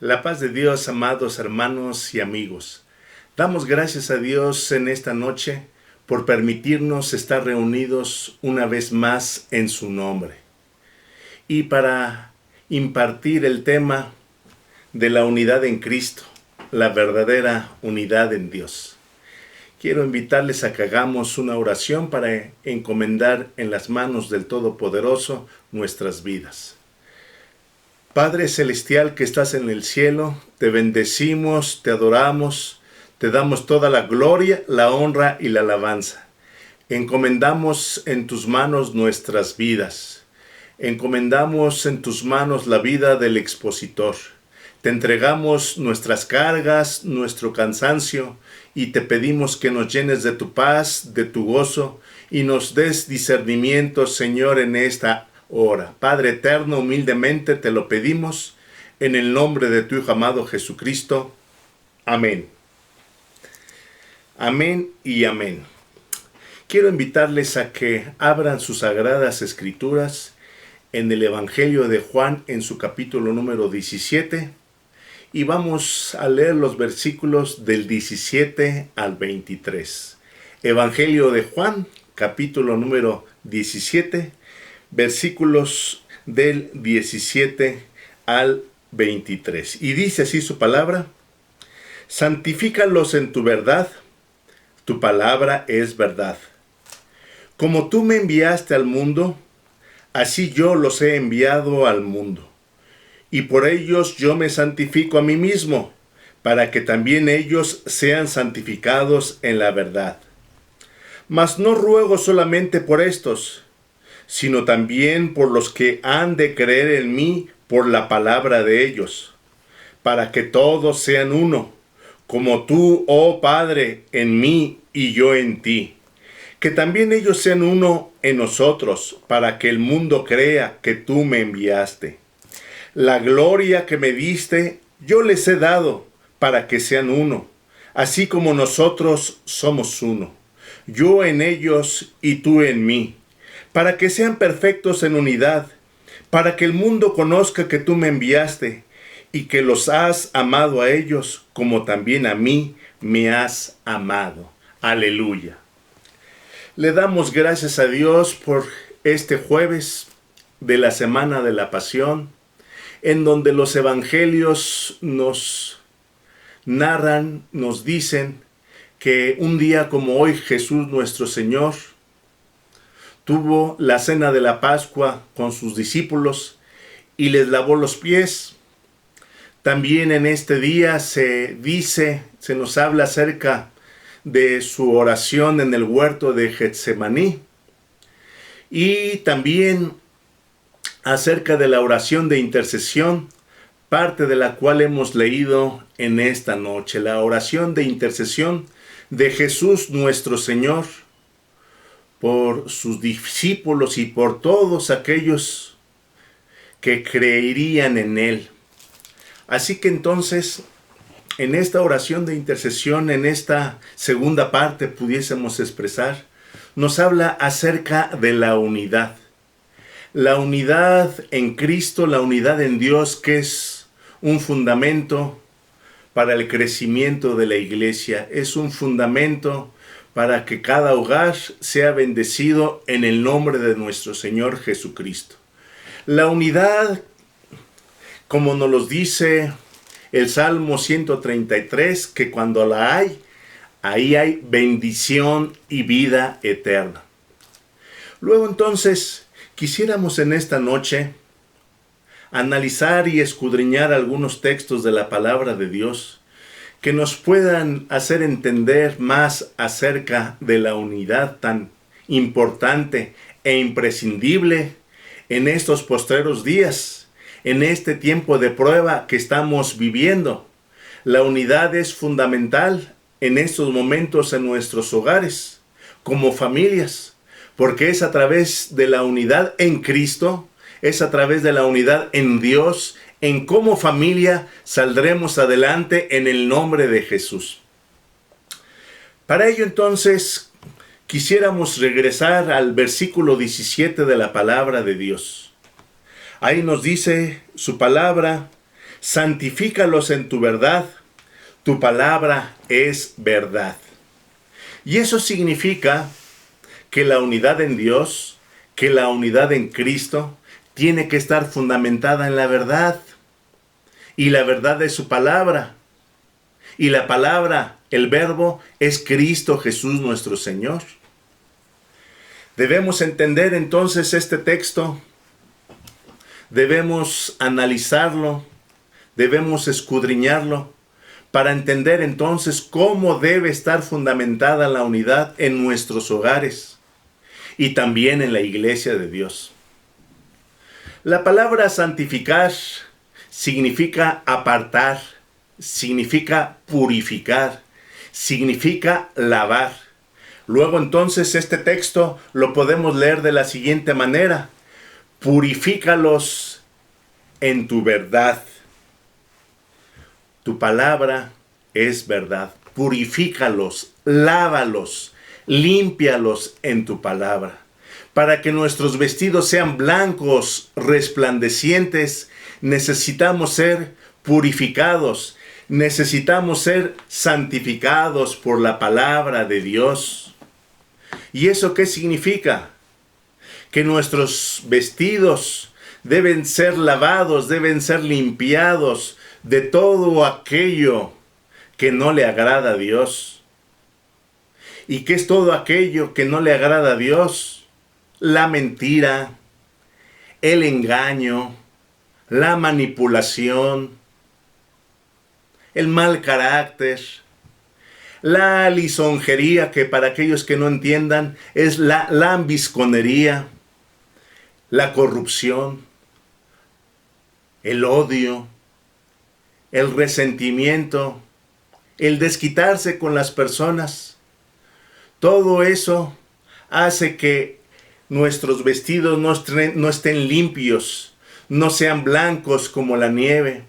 La paz de Dios, amados hermanos y amigos. Damos gracias a Dios en esta noche por permitirnos estar reunidos una vez más en su nombre. Y para impartir el tema de la unidad en Cristo, la verdadera unidad en Dios. Quiero invitarles a que hagamos una oración para encomendar en las manos del Todopoderoso nuestras vidas. Padre Celestial que estás en el cielo, te bendecimos, te adoramos, te damos toda la gloria, la honra y la alabanza. Encomendamos en tus manos nuestras vidas. Encomendamos en tus manos la vida del expositor. Te entregamos nuestras cargas, nuestro cansancio, y te pedimos que nos llenes de tu paz, de tu gozo, y nos des discernimiento, Señor, en esta hora. Padre eterno, humildemente te lo pedimos, en el nombre de tu Hijo amado Jesucristo. Amén. Amén y amén. Quiero invitarles a que abran sus sagradas escrituras en el Evangelio de Juan, en su capítulo número 17, y vamos a leer los versículos del 17 al 23. Evangelio de Juan, capítulo número 17, versículos del 17 al 23. Y dice así su palabra: santifícalos en tu verdad, tu palabra es verdad. Como tú me enviaste al mundo, así yo los he enviado al mundo. Y por ellos yo me santifico a mí mismo, para que también ellos sean santificados en la verdad. Mas no ruego solamente por estos, sino también por los que han de creer en mí por la palabra de ellos, para que todos sean uno, como tú, oh Padre, en mí y yo en ti. Que también ellos sean uno en nosotros, para que el mundo crea que tú me enviaste. La gloria que me diste, yo les he dado, para que sean uno, así como nosotros somos uno. Yo en ellos y tú en mí, para que sean perfectos en unidad, para que el mundo conozca que tú me enviaste y que los has amado a ellos como también a mí me has amado. Aleluya. Le damos gracias a Dios por este jueves de la Semana de la Pasión, en donde los evangelios nos narran, nos dicen que un día como hoy Jesús nuestro Señor tuvo la cena de la Pascua con sus discípulos y les lavó los pies. También en este día se nos habla acerca de su oración en el huerto de Getsemaní y también acerca de la oración de intercesión, parte de la cual hemos leído en esta noche, la oración de intercesión de Jesús nuestro Señor por sus discípulos y por todos aquellos que creerían en Él. Así que entonces, en esta oración de intercesión, en esta segunda parte, pudiésemos expresar, nos habla acerca de la unidad. La unidad en Cristo, la unidad en Dios, que es un fundamento para el crecimiento de la iglesia, es un fundamento para que cada hogar sea bendecido en el nombre de nuestro Señor Jesucristo. La unidad, como nos lo dice el Salmo 133, que cuando la hay, ahí hay bendición y vida eterna. Luego entonces, quisiéramos en esta noche analizar y escudriñar algunos textos de la palabra de Dios que nos puedan hacer entender más acerca de la unidad tan importante e imprescindible en estos postreros días, en este tiempo de prueba que estamos viviendo. La unidad es fundamental en estos momentos en nuestros hogares, como familias, porque es a través de la unidad en Cristo, es a través de la unidad en Dios, en cómo familia saldremos adelante en el nombre de Jesús. Para ello entonces quisiéramos regresar al versículo 17 de la palabra de Dios. Ahí nos dice su palabra: Santifícalos en tu verdad. Tu palabra es verdad. Y eso significa que la unidad en Dios, que la unidad en Cristo, tiene que estar fundamentada en la verdad. Y la verdad es su palabra. Y la palabra, el verbo, es Cristo Jesús nuestro Señor. Debemos entender entonces este texto. Debemos analizarlo. Debemos escudriñarlo para entender entonces cómo debe estar fundamentada la unidad en nuestros hogares y también en la iglesia de Dios. La palabra santificar significa apartar, significa purificar, significa lavar. Luego entonces este texto lo podemos leer de la siguiente manera: purifícalos en tu verdad. Tu palabra es verdad. Purifícalos, lávalos, límpialos en tu palabra. Para que nuestros vestidos sean blancos, resplandecientes, necesitamos ser purificados. Necesitamos ser santificados por la palabra de Dios. ¿Y eso qué significa? Que nuestros vestidos deben ser lavados, deben ser limpiados de todo aquello que no le agrada a Dios. ¿Y qué es todo aquello que no le agrada a Dios? La mentira, el engaño, la manipulación, el mal carácter, la lisonjería, que para aquellos que no entiendan es la lambisconería, la corrupción, el odio, el resentimiento, el desquitarse con las personas. Todo eso hace que nuestros vestidos no estén limpios, no sean blancos como la nieve.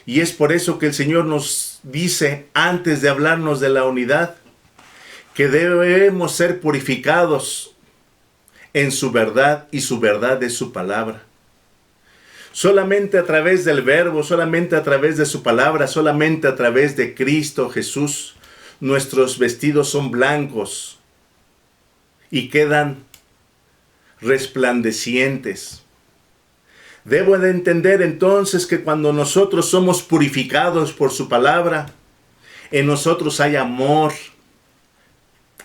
Y es por eso que el Señor nos dice, antes de hablarnos de la unidad, que debemos ser purificados en su verdad, y su verdad es su palabra. Solamente a través del verbo, solamente a través de su palabra, solamente a través de Cristo Jesús, nuestros vestidos son blancos y quedan resplandecientes. Debo de entender entonces que cuando nosotros somos purificados por su palabra, en nosotros hay amor,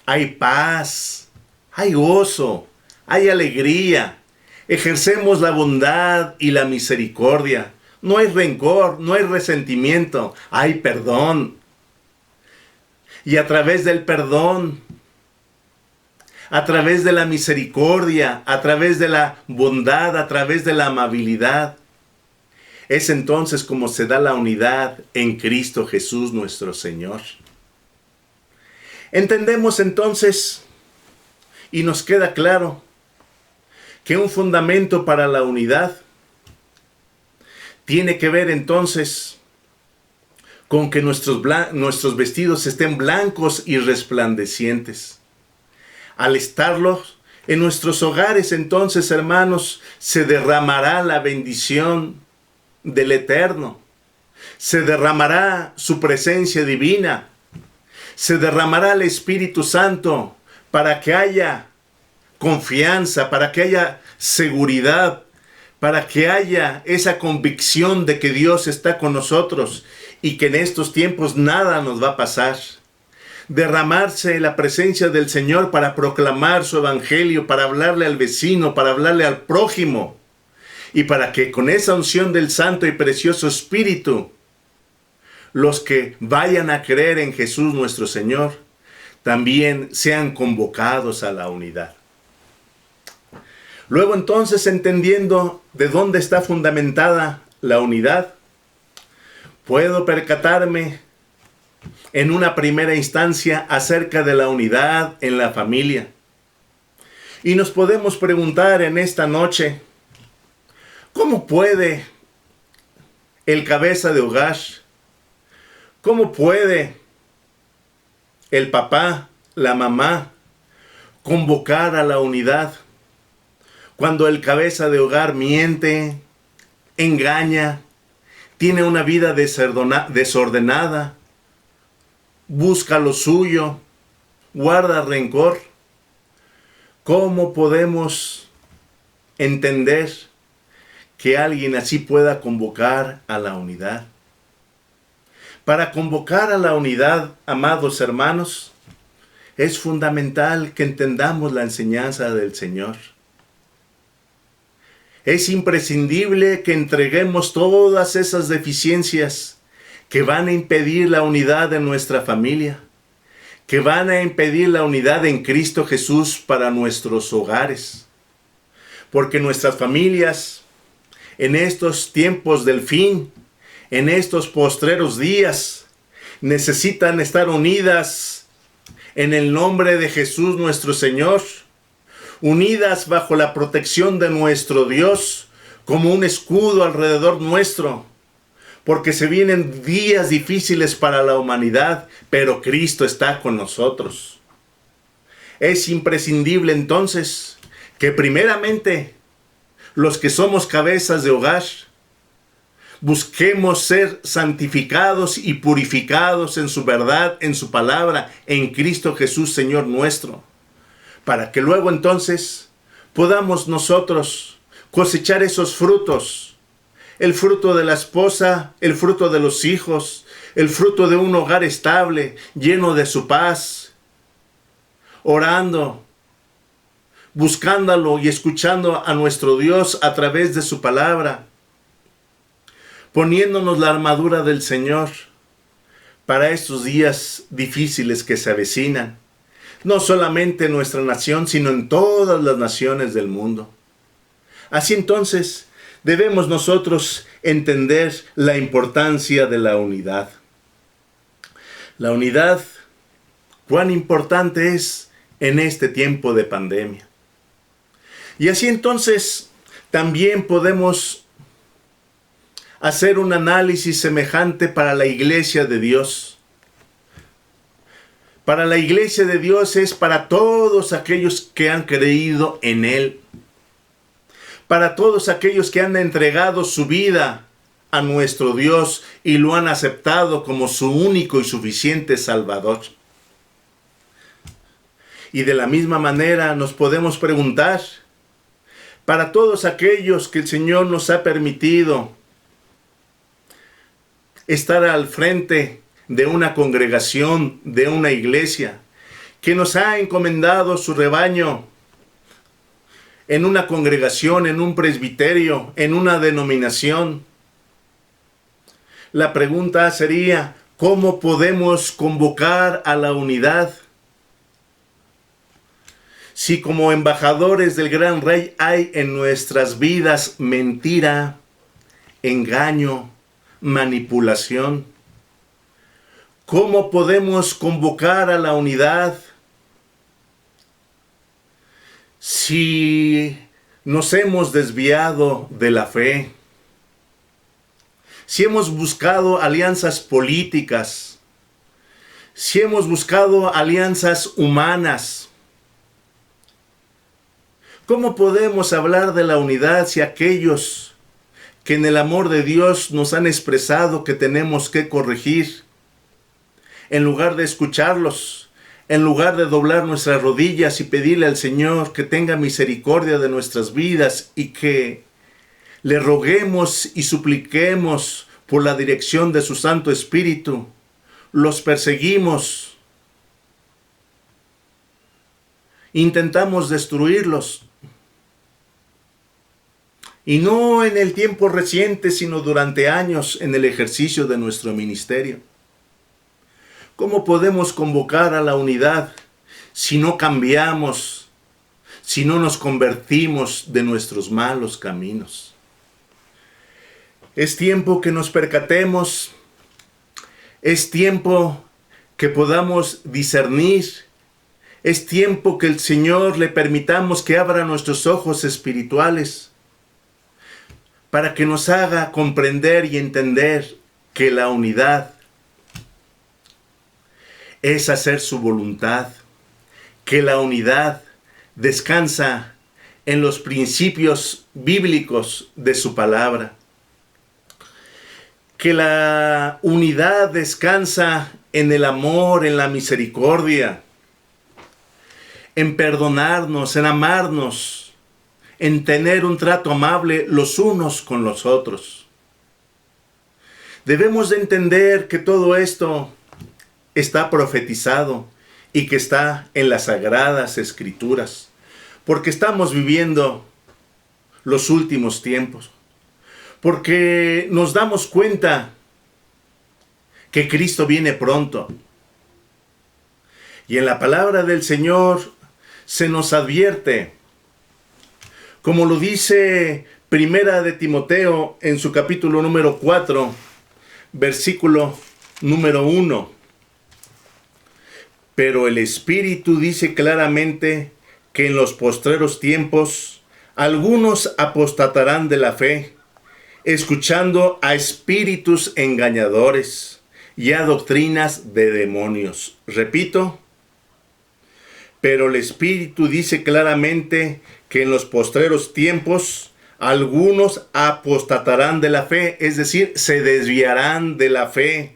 hay paz, hay gozo, hay alegría. Ejercemos la bondad y la misericordia. No hay rencor, no hay resentimiento, hay perdón. Y a través del perdón, a través de la misericordia, a través de la bondad, a través de la amabilidad, es entonces como se da la unidad en Cristo Jesús nuestro Señor. Entendemos entonces, y nos queda claro, que un fundamento para la unidad tiene que ver entonces con que nuestros vestidos estén blancos y resplandecientes. Al estarlos en nuestros hogares, entonces, hermanos, se derramará la bendición del Eterno. Se derramará su presencia divina. Se derramará el Espíritu Santo para que haya confianza, para que haya seguridad, para que haya esa convicción de que Dios está con nosotros y que en estos tiempos nada nos va a pasar. Derramarse la presencia del Señor para proclamar su evangelio, para hablarle al vecino, para hablarle al prójimo, y para que con esa unción del Santo y Precioso Espíritu, los que vayan a creer en Jesús nuestro Señor, también sean convocados a la unidad. Luego entonces, entendiendo de dónde está fundamentada la unidad, puedo percatarme en una primera instancia acerca de la unidad en la familia. Y nos podemos preguntar en esta noche, ¿cómo puede el cabeza de hogar, cómo puede el papá, la mamá, convocar a la unidad cuando el cabeza de hogar miente, engaña, tiene una vida desordenada, busca lo suyo, guarda rencor. ¿Cómo podemos entender que alguien así pueda convocar a la unidad? Para convocar a la unidad, amados hermanos, es fundamental que entendamos la enseñanza del Señor. Es imprescindible que entreguemos todas esas deficiencias que van a impedir la unidad de nuestra familia, que van a impedir la unidad en Cristo Jesús para nuestros hogares. Porque nuestras familias, en estos tiempos del fin, en estos postreros días, necesitan estar unidas en el nombre de Jesús nuestro Señor, unidas bajo la protección de nuestro Dios, como un escudo alrededor nuestro, porque se vienen días difíciles para la humanidad, pero Cristo está con nosotros. Es imprescindible entonces que primeramente los que somos cabezas de hogar busquemos ser santificados y purificados en su verdad, en su palabra, en Cristo Jesús, Señor nuestro, para que luego entonces podamos nosotros cosechar esos frutos, el fruto de la esposa, el fruto de los hijos, el fruto de un hogar estable, lleno de su paz, orando, buscándolo y escuchando a nuestro Dios a través de su palabra, poniéndonos la armadura del Señor para estos días difíciles que se avecinan, no solamente en nuestra nación, sino en todas las naciones del mundo. Así entonces, debemos nosotros entender la importancia de la unidad. La unidad, cuán importante es en este tiempo de pandemia. Y así entonces, también podemos hacer un análisis semejante para la iglesia de Dios. Para la iglesia de Dios es para todos aquellos que han creído en Él. Para todos aquellos que han entregado su vida a nuestro Dios y lo han aceptado como su único y suficiente Salvador. Y de la misma manera nos podemos preguntar, para todos aquellos que el Señor nos ha permitido estar al frente de una congregación, de una iglesia, que nos ha encomendado su rebaño en una congregación, en un presbiterio, en una denominación. La pregunta sería, ¿cómo podemos convocar a la unidad? Si como embajadores del gran Rey hay en nuestras vidas mentira, engaño, manipulación, ¿cómo podemos convocar a la unidad si nos hemos desviado de la fe? Si hemos buscado alianzas políticas, si hemos buscado alianzas humanas, ¿cómo podemos hablar de la unidad si aquellos que en el amor de Dios nos han expresado que tenemos que corregir, en lugar de escucharlos, en lugar de doblar nuestras rodillas y pedirle al Señor que tenga misericordia de nuestras vidas y que le roguemos y supliquemos por la dirección de su Santo Espíritu, los perseguimos, intentamos destruirlos? Y no en el tiempo reciente, sino durante años en el ejercicio de nuestro ministerio. ¿Cómo podemos convocar a la unidad si no cambiamos, si no nos convertimos de nuestros malos caminos? Es tiempo que nos percatemos, es tiempo que podamos discernir, es tiempo que el Señor le permitamos que abra nuestros ojos espirituales, para que nos haga comprender y entender que la unidad es hacer su voluntad, que la unidad descansa en los principios bíblicos de su palabra. que la unidad descansa en el amor, en la misericordia, en perdonarnos, en amarnos, en tener un trato amable los unos con los otros. Debemos de entender que todo esto está profetizado y que está en las Sagradas Escrituras, porque estamos viviendo los últimos tiempos, porque nos damos cuenta que Cristo viene pronto. Y en la palabra del Señor se nos advierte, como lo dice Primera de Timoteo en su capítulo número 4, versículo número 1. Pero el Espíritu dice claramente que en los postreros tiempos algunos apostatarán de la fe, escuchando a espíritus engañadores y a doctrinas de demonios. Repito, pero el Espíritu dice claramente que en los postreros tiempos algunos apostatarán de la fe, es decir, se desviarán de la fe,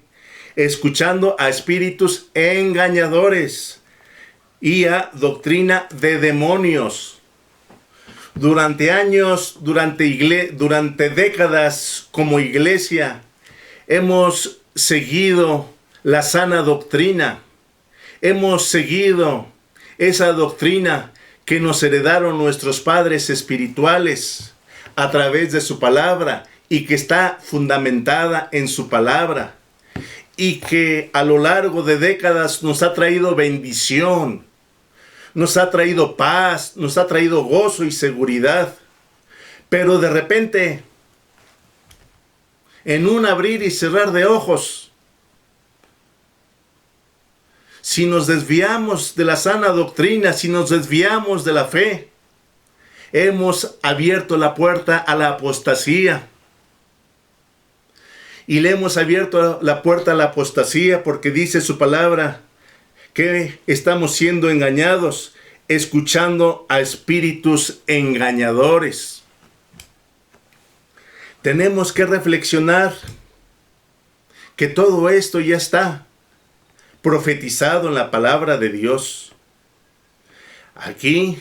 escuchando a espíritus engañadores y a doctrina de demonios. Durante años, durante décadas como iglesia, hemos seguido la sana doctrina. Hemos seguido esa doctrina que nos heredaron nuestros padres espirituales a través de su palabra y que está fundamentada en su palabra y que a lo largo de décadas nos ha traído bendición, nos ha traído paz, nos ha traído gozo y seguridad. Pero de repente, en un abrir y cerrar de ojos, si nos desviamos de la sana doctrina, si nos desviamos de la fe, hemos abierto la puerta a la apostasía. Y le hemos abierto la puerta a la apostasía porque dice su palabra que estamos siendo engañados, escuchando a espíritus engañadores. Tenemos que reflexionar que todo esto ya está profetizado en la palabra de Dios. Aquí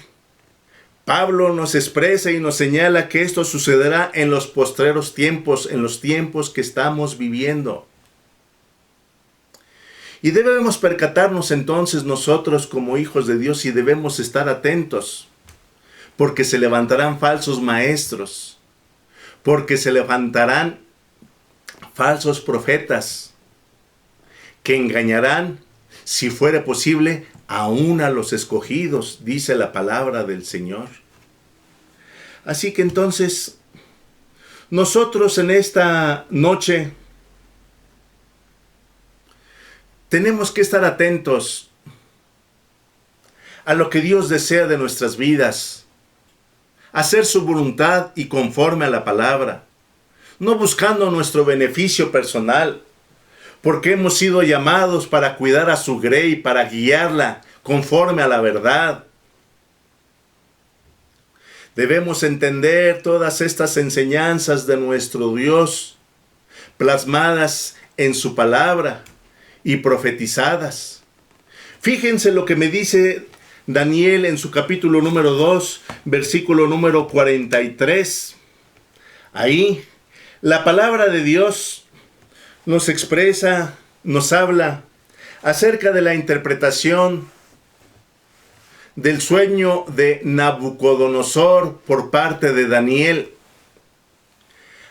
Pablo nos expresa y nos señala que esto sucederá en los postreros tiempos, en los tiempos que estamos viviendo. Y debemos percatarnos entonces nosotros como hijos de Dios y debemos estar atentos, porque se levantarán falsos maestros, porque se levantarán falsos profetas, que engañarán, si fuera posible, aún a los escogidos, dice la palabra del Señor. Así que entonces, nosotros en esta noche tenemos que estar atentos a lo que Dios desea de nuestras vidas, hacer su voluntad y conforme a la palabra, no buscando nuestro beneficio personal, porque hemos sido llamados para cuidar a su grey, para guiarla conforme a la verdad. Debemos entender todas estas enseñanzas de nuestro Dios, plasmadas en su palabra y profetizadas. Fíjense lo que me dice Daniel en su capítulo número 2, versículo número 43. Ahí, la palabra de Dios nos expresa, nos habla acerca de la interpretación del sueño de Nabucodonosor por parte de Daniel.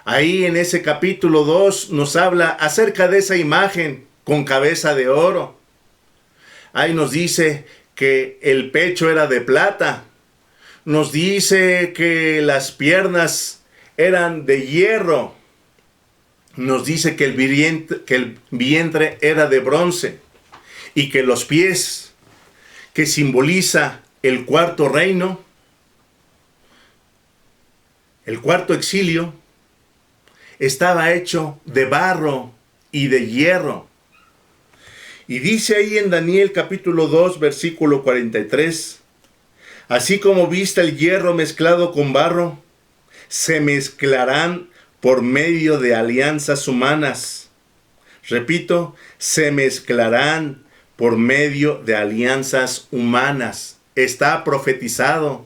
Ahí en ese capítulo 2 nos habla acerca de esa imagen con cabeza de oro. Ahí nos dice que el pecho era de plata. Nos dice que las piernas eran de hierro. Nos dice que el vientre era de bronce y que los pies, que simboliza el cuarto reino, el cuarto exilio, estaba hecho de barro y de hierro. Y dice ahí en Daniel capítulo 2, versículo 43, así como viste el hierro mezclado con barro, se mezclarán por medio de alianzas humanas. Repito, se mezclarán por medio de alianzas humanas. Está profetizado.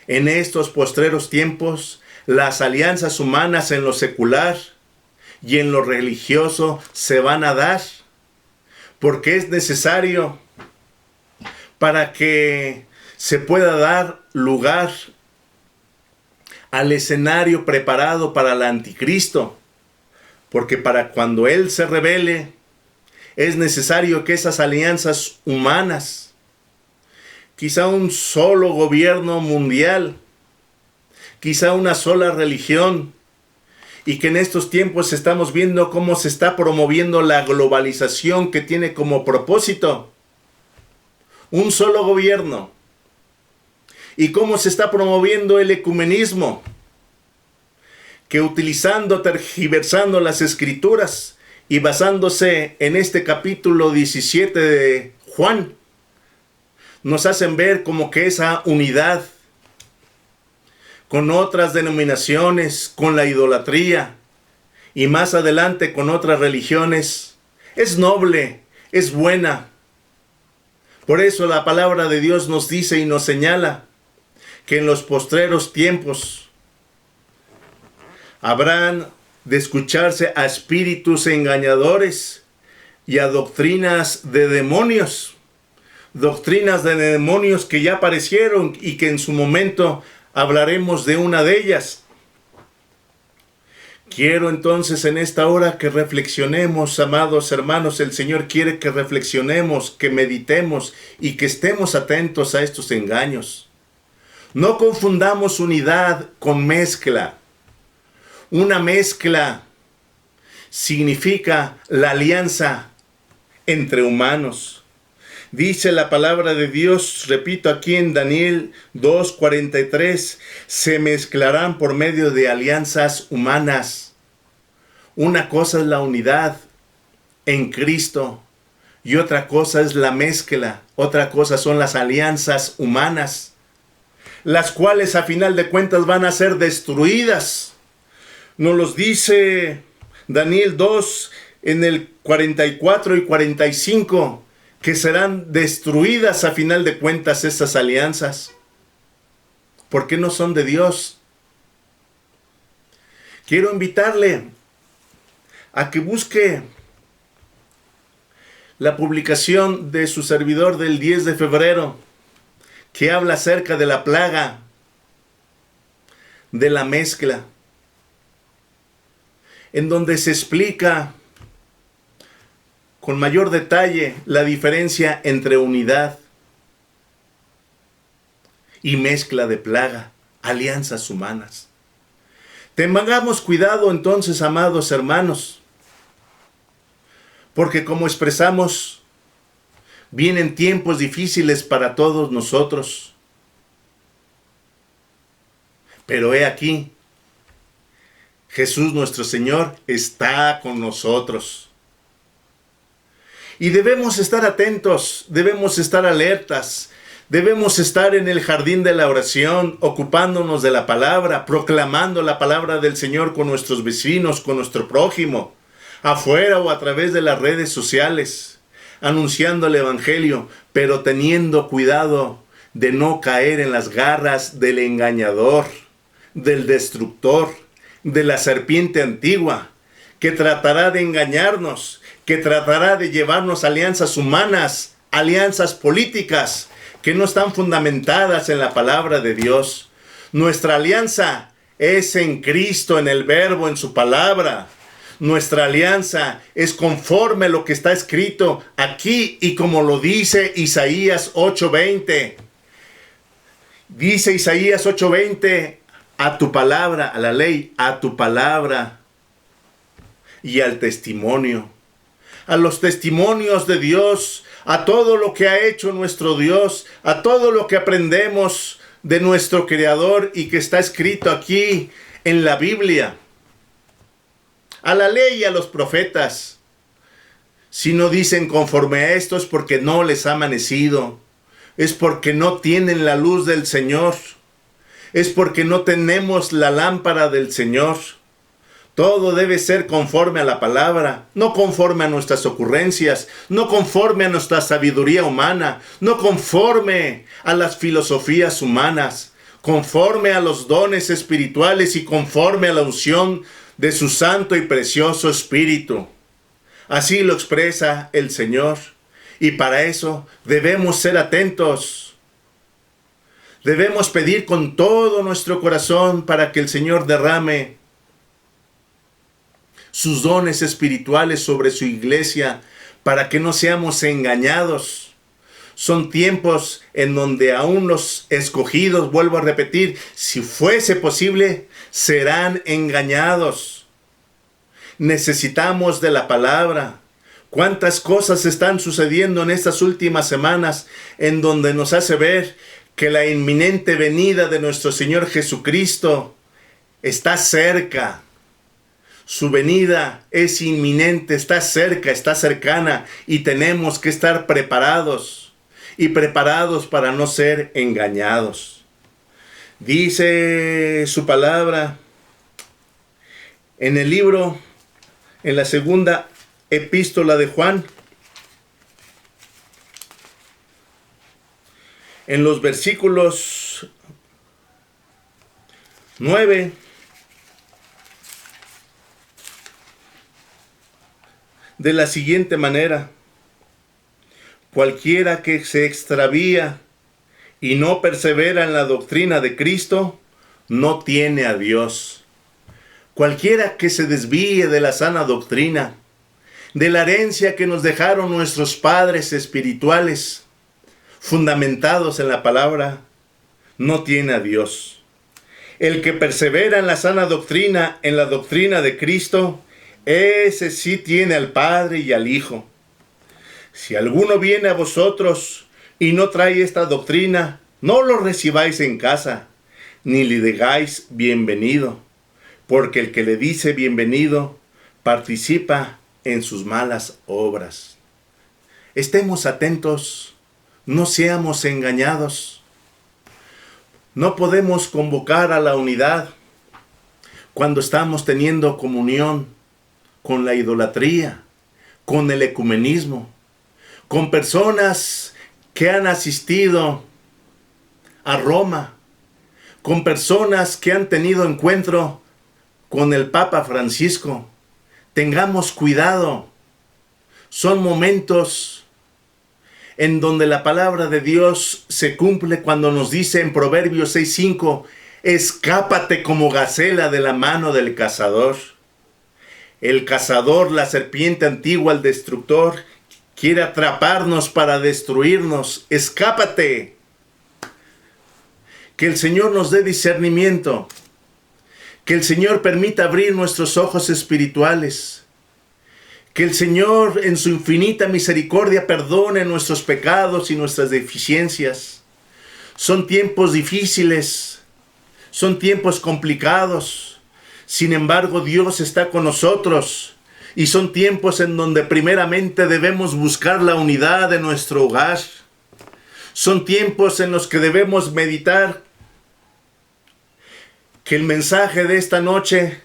En estos postreros tiempos, las alianzas humanas en lo secular y en lo religioso se van a dar, porque es necesario para que se pueda dar lugar al escenario preparado para el anticristo, porque para cuando él se revele, es necesario que esas alianzas humanas, quizá un solo gobierno mundial, quizá una sola religión, y que en estos tiempos estamos viendo cómo se está promoviendo la globalización que tiene como propósito un solo gobierno, y cómo se está promoviendo el ecumenismo, que utilizando, tergiversando las escrituras y basándose en este capítulo 17 de Juan, nos hacen ver como que esa unidad con otras denominaciones, con la idolatría y más adelante con otras religiones, es noble, es buena. Por eso la palabra de Dios nos dice y nos señala que en los postreros tiempos habrán de escucharse a espíritus engañadores y a doctrinas de demonios. Doctrinas de demonios que ya aparecieron y que en su momento hablaremos de una de ellas. Quiero entonces en esta hora que reflexionemos, amados hermanos. El Señor quiere que reflexionemos, que meditemos y que estemos atentos a estos engaños. No confundamos unidad con mezcla. Una mezcla significa la alianza entre humanos. Dice la palabra de Dios, repito aquí en Daniel 2:43, se mezclarán por medio de alianzas humanas. Una cosa es la unidad en Cristo y otra cosa es la mezcla. Otra cosa son las alianzas humanas, las cuales a final de cuentas van a ser destruidas. Nos los dice Daniel 2 en el 44 y 45, que serán destruidas a final de cuentas esas alianzas, porque no son de Dios. Quiero invitarle a que busque la publicación de su servidor del 10 de febrero, que habla acerca de la plaga, de la mezcla, en donde se explica con mayor detalle la diferencia entre unidad y mezcla de plaga, alianzas humanas. Tengamos cuidado entonces, amados hermanos, porque como expresamos, vienen tiempos difíciles para todos nosotros. Pero he aquí, Jesús nuestro Señor está con nosotros. Y debemos estar atentos, debemos estar alertas, debemos estar en el jardín de la oración, ocupándonos de la palabra, proclamando la palabra del Señor con nuestros vecinos, con nuestro prójimo, afuera o a través de las redes sociales, anunciando el Evangelio, pero teniendo cuidado de no caer en las garras del engañador, del destructor, de la serpiente antigua, que tratará de engañarnos, que tratará de llevarnos alianzas humanas, alianzas políticas, que no están fundamentadas en la palabra de Dios. Nuestra alianza es en Cristo, en el Verbo, en su palabra. Nuestra alianza es conforme a lo que está escrito aquí y como lo dice Isaías 8:20. Dice Isaías 8:20, a tu palabra, a la ley, a tu palabra y al testimonio. A los testimonios de Dios, a todo lo que ha hecho nuestro Dios, a todo lo que aprendemos de nuestro Creador y que está escrito aquí en la Biblia. A la ley y a los profetas. Si no dicen conforme a esto es porque no les ha amanecido, es porque no tienen la luz del Señor, es porque no tenemos la lámpara del Señor. Todo debe ser conforme a la palabra, no conforme a nuestras ocurrencias, no conforme a nuestra sabiduría humana, no conforme a las filosofías humanas, conforme a los dones espirituales y conforme a la unción de su santo y precioso Espíritu. Así lo expresa el Señor, y para eso debemos ser atentos. Debemos pedir con todo nuestro corazón para que el Señor derrame sus dones espirituales sobre su iglesia, para que no seamos engañados. Son tiempos en donde aún los escogidos, vuelvo a repetir, si fuese posible, serán engañados. Necesitamos de la palabra. ¿Cuántas cosas están sucediendo en estas últimas semanas en donde nos hace ver que la inminente venida de nuestro Señor Jesucristo está cerca? Su venida es inminente, está cerca, está cercana, y tenemos que estar preparados y preparados para no ser engañados. Dice su palabra en el libro, en la segunda epístola de Juan, en los versículos 9 de la siguiente manera: cualquiera que se extravía y no persevera en la doctrina de Cristo, no tiene a Dios. Cualquiera que se desvíe de la sana doctrina, de la herencia que nos dejaron nuestros padres espirituales, fundamentados en la palabra, no tiene a Dios. El que persevera en la sana doctrina, en la doctrina de Cristo, ese sí tiene al Padre y al Hijo. Si alguno viene a vosotros y no trae esta doctrina, no lo recibáis en casa, ni le digáis bienvenido, porque el que le dice bienvenido participa en sus malas obras. Estemos atentos, no seamos engañados. No podemos convocar a la unidad cuando estamos teniendo comunión con la idolatría, con el ecumenismo, con personas que han asistido a Roma, con personas que han tenido encuentro con el Papa Francisco. Tengamos cuidado. Son momentos en donde la palabra de Dios se cumple cuando nos dice en Proverbios 6:5, escápate como gacela de la mano del cazador. El cazador, la serpiente antigua, el destructor, quiere atraparnos para destruirnos. Escápate. Que el Señor nos dé discernimiento. Que el Señor permita abrir nuestros ojos espirituales. Que el Señor en su infinita misericordia perdone nuestros pecados y nuestras deficiencias. Son tiempos difíciles. Son tiempos complicados. Sin embargo, Dios está con nosotros. Y son tiempos en donde primeramente debemos buscar la unidad de nuestro hogar. Son tiempos en los que debemos meditar que el mensaje de esta noche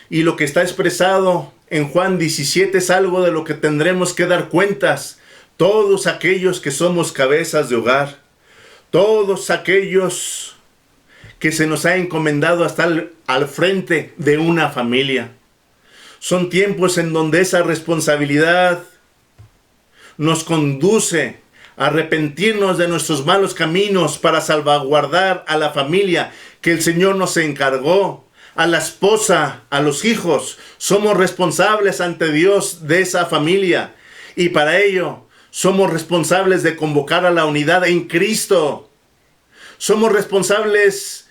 y lo que está expresado en Juan 17 es algo de lo que tendremos que dar cuentas todos aquellos que somos cabezas de hogar, todos aquellos que se nos ha encomendado estar al frente de una familia. Son tiempos en donde esa responsabilidad nos conduce a arrepentirnos de nuestros malos caminos para salvaguardar a la familia que el Señor nos encargó, a la esposa, a los hijos. Somos responsables ante Dios de esa familia, y para ello somos responsables de convocar a la unidad en Cristo. Somos responsables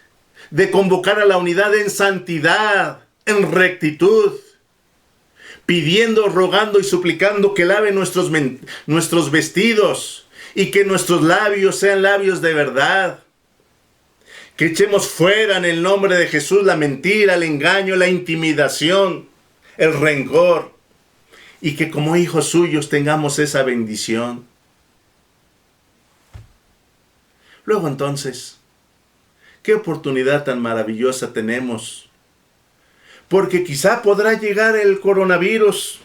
de convocar a la unidad en santidad, en rectitud, pidiendo, rogando y suplicando que lave nuestros vestidos y que nuestros labios sean labios de verdad. Que echemos fuera en el nombre de Jesús la mentira, el engaño, la intimidación, el rencor, y que como hijos suyos tengamos esa bendición. Luego entonces, qué oportunidad tan maravillosa tenemos porque quizá podrá llegar el coronavirus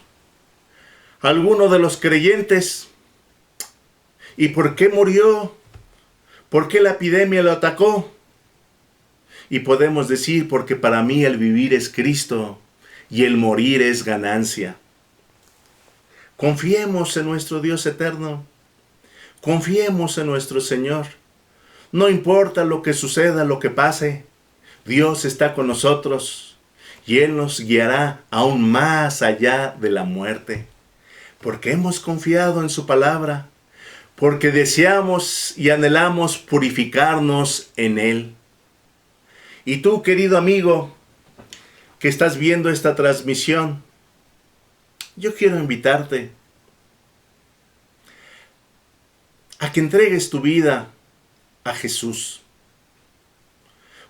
a alguno de los creyentes. ¿Y por qué murió? ¿Por qué la epidemia lo atacó? Y podemos decir, porque para mí el vivir es Cristo y el morir es ganancia. Confiemos en nuestro Dios eterno. Confiemos en nuestro Señor. No importa lo que suceda, lo que pase, Dios está con nosotros y Él nos guiará aún más allá de la muerte. Porque hemos confiado en su palabra, porque deseamos y anhelamos purificarnos en Él. Y tú, querido amigo, que estás viendo esta transmisión, yo quiero invitarte a que entregues tu vida a Jesús.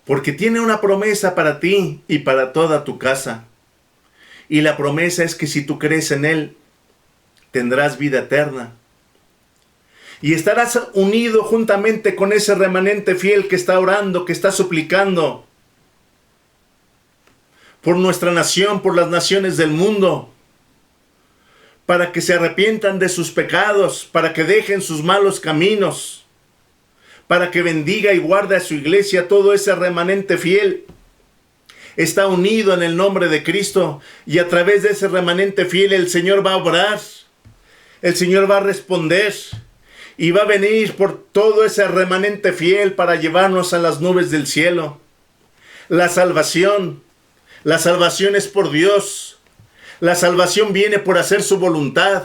Porque tiene una promesa para ti y para toda tu casa. Y la promesa es que si tú crees en Él, tendrás vida eterna. Y estarás unido juntamente con ese remanente fiel que está orando, que está suplicando por nuestra nación, por las naciones del mundo, para que se arrepientan de sus pecados, para que dejen sus malos caminos, para que bendiga y guarde a su iglesia. Todo ese remanente fiel está unido en el nombre de Cristo, y a través de ese remanente fiel el Señor va a obrar, el Señor va a responder, y va a venir por todo ese remanente fiel para llevarnos a las nubes del cielo. La salvación es por Dios. La salvación viene por hacer su voluntad.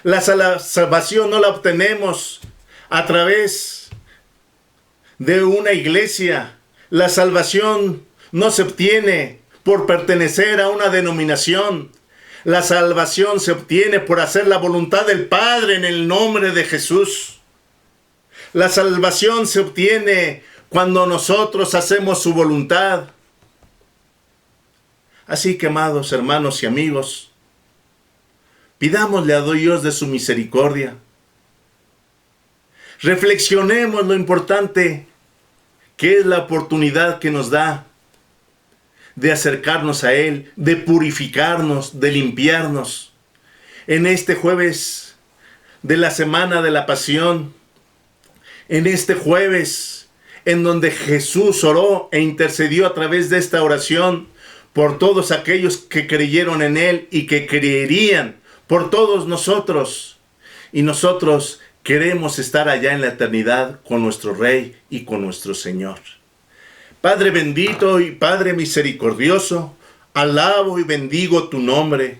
La salvación no la obtenemos a través de una iglesia. La salvación no se obtiene por pertenecer a una denominación. La salvación se obtiene por hacer la voluntad del Padre en el nombre de Jesús. La salvación se obtiene cuando nosotros hacemos su voluntad. Así que, amados hermanos y amigos, pidámosle a Dios de su misericordia. Reflexionemos lo importante que es la oportunidad que nos da de acercarnos a Él, de purificarnos, de limpiarnos. En este jueves de la semana de la Pasión, en este jueves en donde Jesús oró e intercedió a través de esta oración por todos aquellos que creyeron en Él y que creerían, por todos nosotros. Y nosotros queremos estar allá en la eternidad con nuestro Rey y con nuestro Señor. Padre bendito y Padre misericordioso, alabo y bendigo tu nombre.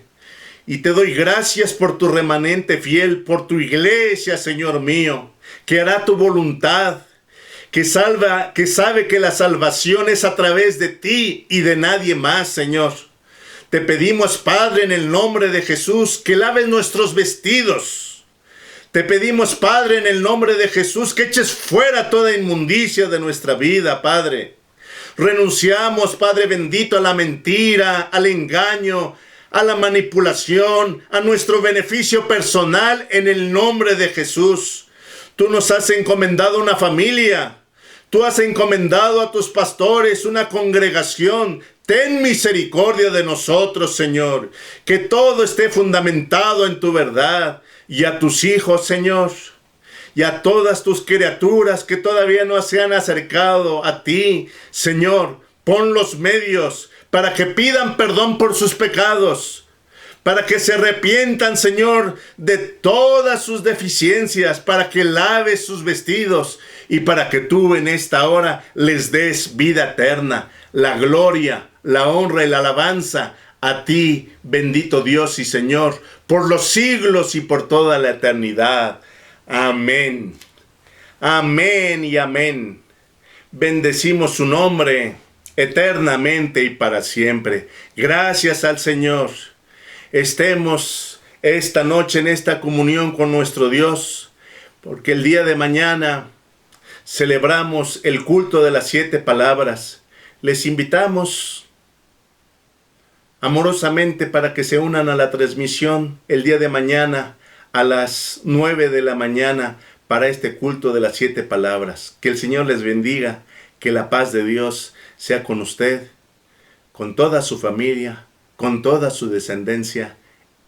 Y te doy gracias por tu remanente fiel, por tu iglesia, Señor mío, que hará tu voluntad, que sabe que la salvación es a través de ti y de nadie más, Señor. Te pedimos, Padre, en el nombre de Jesús, que laves nuestros vestidos. Te pedimos, Padre, en el nombre de Jesús, que eches fuera toda inmundicia de nuestra vida, Padre. Renunciamos, Padre bendito, a la mentira, al engaño, a la manipulación, a nuestro beneficio personal en el nombre de Jesús. Tú nos has encomendado una familia. Tú has encomendado a tus pastores una congregación. Ten misericordia de nosotros, Señor. Que todo esté fundamentado en tu verdad. Y a tus hijos, Señor, y a todas tus criaturas que todavía no se han acercado a ti, Señor, pon los medios para que pidan perdón por sus pecados, para que se arrepientan, Señor, de todas sus deficiencias, para que laves sus vestidos y para que tú en esta hora les des vida eterna, la gloria, la honra y la alabanza a ti, bendito Dios y Señor, por los siglos y por toda la eternidad. Amén. Amén y amén. Bendecimos su nombre eternamente y para siempre. Gracias al Señor. Estemos esta noche en esta comunión con nuestro Dios, porque el día de mañana celebramos el culto de las 7 palabras. Les invitamos amorosamente para que se unan a la transmisión el día de mañana a las 9 de la mañana para este culto de las 7 palabras. Que el Señor les bendiga, que la paz de Dios sea con usted. con toda su familia, con toda su descendencia,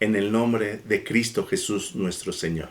en el nombre de Cristo Jesús nuestro Señor.